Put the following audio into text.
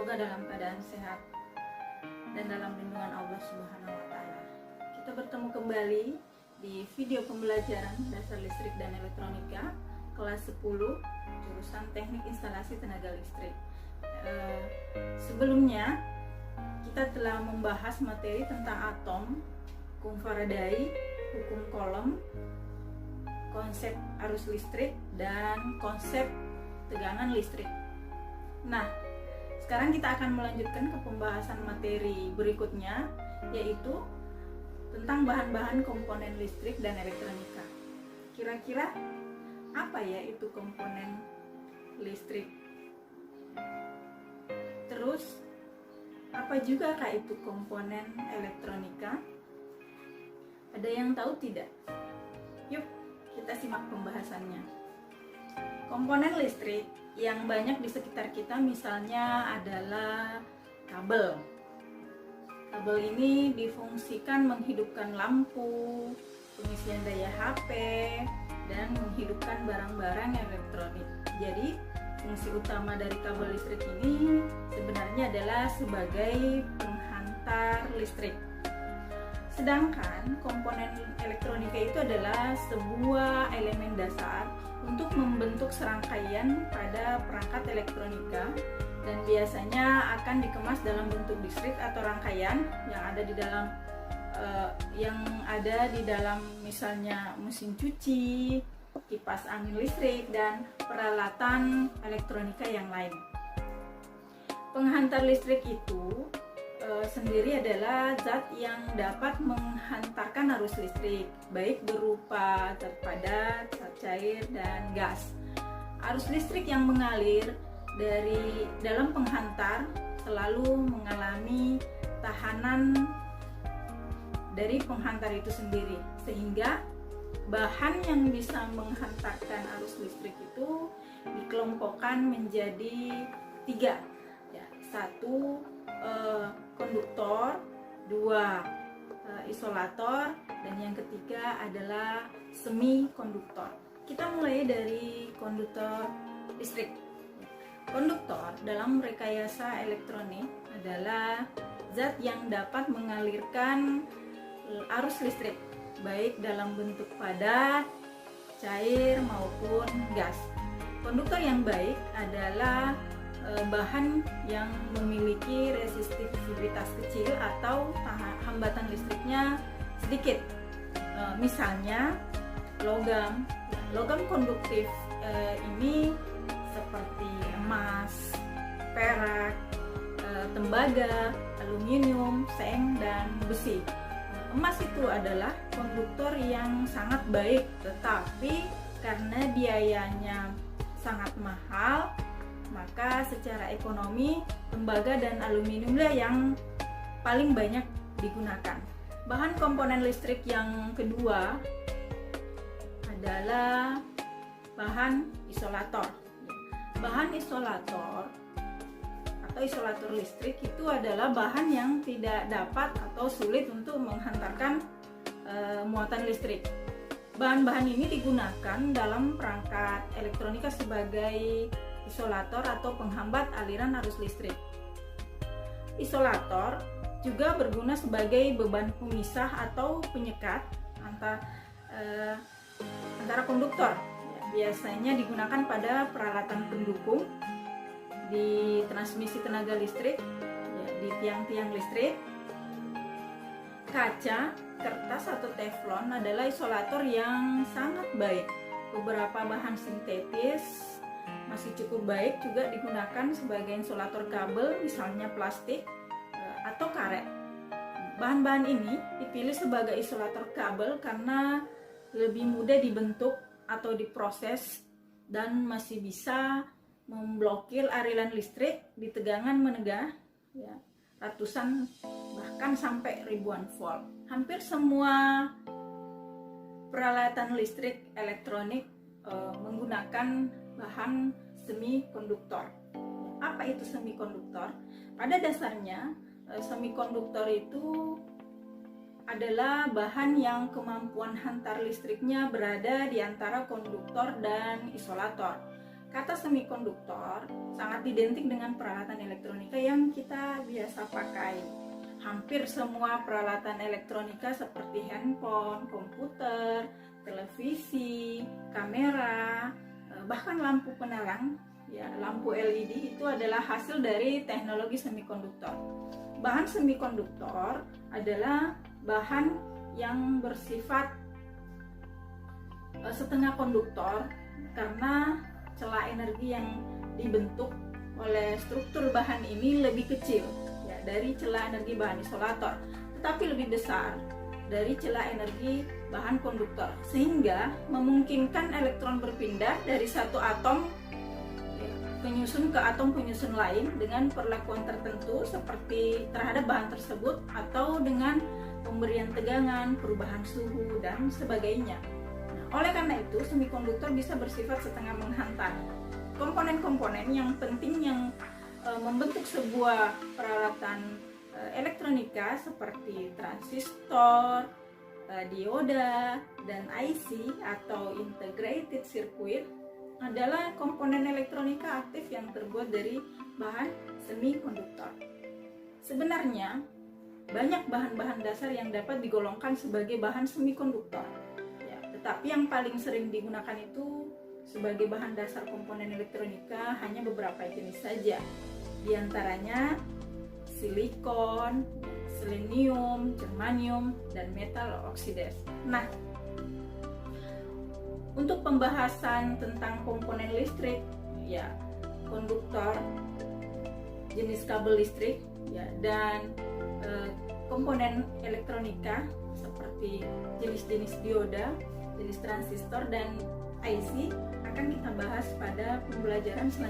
Semoga dalam keadaan sehat dan dalam lindungan Allah Subhanahu wa Ta'ala. Kita bertemu kembali di video pembelajaran dasar listrik dan elektronika kelas 10 jurusan Teknik Instalasi Tenaga Listrik. Sebelumnya kita telah membahas materi tentang atom, hukum Faraday, hukum Coulomb, konsep arus listrik, dan konsep tegangan listrik. Nah, sekarang kita akan melanjutkan ke pembahasan materi berikutnya, yaitu tentang bahan-bahan komponen listrik dan elektronika. Kira-kira apa ya itu komponen listrik? Terus, apa juga kah itu komponen elektronika? Ada yang tahu tidak? Yuk, kita simak pembahasannya. Komponen listrik yang banyak di sekitar kita misalnya adalah kabel. Kabel ini difungsikan menghidupkan lampu, pengisian daya HP, dan menghidupkan barang-barang elektronik. Jadi, fungsi utama dari kabel listrik ini sebenarnya adalah sebagai penghantar listrik. Sedangkan komponen elektronika itu adalah sebuah elemen dasar untuk membentuk serangkaian pada perangkat elektronika dan biasanya akan dikemas dalam bentuk distrik atau rangkaian yang ada di dalam misalnya mesin cuci, kipas angin listrik, dan peralatan elektronika yang lain. Penghantar listrik itu sendiri adalah zat yang dapat menghantarkan arus listrik, baik berupa zat padat, zat cair, dan gas. Arus listrik yang mengalir dari dalam penghantar selalu mengalami tahanan dari penghantar itu sendiri, sehingga bahan yang bisa menghantarkan arus listrik itu dikelompokkan menjadi 3, ya, 1 konduktor, 2 isolator, dan yang ketiga adalah semikonduktor. Kita mulai dari konduktor listrik. Konduktor dalam rekayasa elektronik adalah zat yang dapat mengalirkan arus listrik baik dalam bentuk padat, cair maupun gas. Konduktor yang baik adalah bahan yang memiliki resistivitas kecil atau hambatan listriknya sedikit. Misalnya logam konduktif ini seperti emas, perak, tembaga, aluminium, seng, dan besi. Emas itu adalah konduktor yang sangat baik, tetapi karena biayanya sangat mahal, maka secara ekonomi tembaga dan aluminiumlah yang paling banyak digunakan. Bahan komponen listrik yang kedua adalah bahan isolator. Bahan isolator atau isolator listrik itu adalah bahan yang tidak dapat atau sulit untuk menghantarkan muatan listrik. Bahan-bahan ini digunakan dalam perangkat elektronika sebagai isolator atau penghambat aliran arus listrik. Isolator juga berguna sebagai beban pemisah atau penyekat antara konduktor. Biasanya digunakan pada peralatan pendukung di transmisi tenaga listrik, di tiang-tiang listrik. Kaca, kertas, atau teflon adalah isolator yang sangat baik. Beberapa bahan sintetis masih cukup baik juga digunakan sebagai isolator kabel, misalnya plastik atau karet. Bahan-bahan ini dipilih sebagai isolator kabel karena lebih mudah dibentuk atau diproses dan masih bisa memblokir aliran listrik di tegangan menengah, ya, ratusan bahkan sampai ribuan volt. Hampir semua peralatan listrik elektronik menggunakan bahan semikonduktor. Apa itu semikonduktor? Pada dasarnya, semikonduktor itu adalah bahan yang kemampuan hantar listriknya berada di antara konduktor dan isolator. kata semikonduktor sangat identik dengan peralatan elektronika yang kita biasa pakai. Hampir semua peralatan elektronika seperti handphone, komputer, televisi, kamera, bahkan lampu penerang, ya, lampu LED itu adalah hasil dari teknologi semikonduktor. Bahan semikonduktor adalah bahan yang bersifat setengah konduktor karena celah energi yang dibentuk oleh struktur bahan ini lebih kecil, ya, dari celah energi bahan isolator, tetapi lebih besar dari celah energi bahan konduktor, sehingga memungkinkan elektron berpindah dari satu atom penyusun ke atom penyusun lain dengan perlakuan tertentu seperti terhadap bahan tersebut atau dengan pemberian tegangan, perubahan suhu, dan sebagainya. Oleh karena itu, semikonduktor bisa bersifat setengah menghantar. Komponen-komponen yang penting yang membentuk sebuah peralatan elektronika seperti transistor, dioda, dan IC atau integrated circuit adalah komponen elektronika aktif yang terbuat dari bahan semikonduktor. Sebenarnya, banyak bahan-bahan dasar yang dapat digolongkan sebagai bahan semikonduktor. Tapi yang paling sering digunakan itu sebagai bahan dasar komponen elektronika hanya beberapa jenis saja. Di antaranya silikon, selenium, germanium, dan metal oksidase. Nah, untuk pembahasan tentang komponen listrik, ya, konduktor, jenis kabel listrik, ya, dan komponen elektronika seperti jenis-jenis dioda, jenis transistor, dan IC akan kita bahas pada pembelajaran selanjutnya.